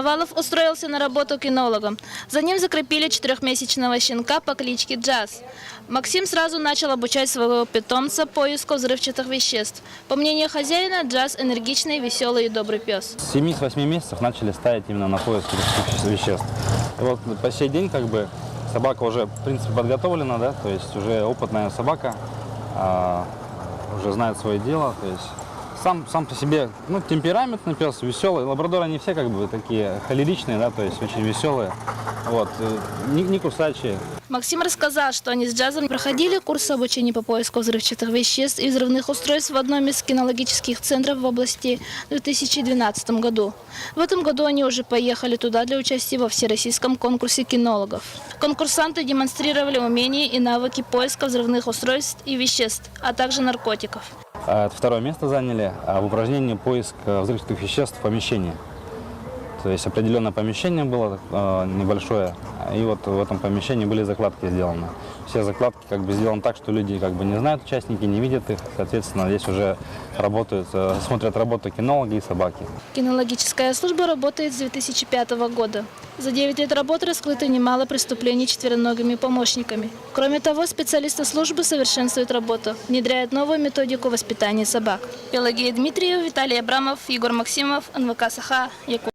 Навалов устроился на работу кинологом. За ним закрепили 4-месячного щенка по кличке Джаз. Максим сразу начал обучать своего питомца поиску взрывчатых веществ. По мнению хозяина, Джаз энергичный, веселый и добрый пес. С 7-8 месяцев начали ставить именно на поиск взрывчатых веществ. И вот по сей день собака уже в принципе подготовлена, да, то есть уже опытная собака, уже знает свое дело, то есть сам по себе, темпераментный пес, веселый. Лабрадоры они все такие холеричные, да, то есть очень веселые, вот, не кусачие. Максим рассказал, что они с Джазом проходили курс обучения по поиску взрывчатых веществ и взрывных устройств в одном из кинологических центров в области в 2012 году. В этом году они уже поехали туда для участия во всероссийском конкурсе кинологов. Конкурсанты демонстрировали умения и навыки поиска взрывных устройств и веществ, а также наркотиков. Второе место заняли в упражнении поиск взрывчатых веществ в помещении. То есть определенное помещение было небольшое, и вот в этом помещении были закладки сделаны. Все закладки сделаны так, что люди не знают, участники не видят их. Соответственно, здесь уже смотрят работу кинологи и собаки. Кинологическая служба работает с 2005 года. За 9 лет работы раскрыто немало преступлений четвероногими помощниками. Кроме того, специалисты службы совершенствуют работу, внедряют новую методику воспитания собак. Пелагея Дмитриева, Виталий Абрамов, Егор Максимов, НВК Саха, Якутия.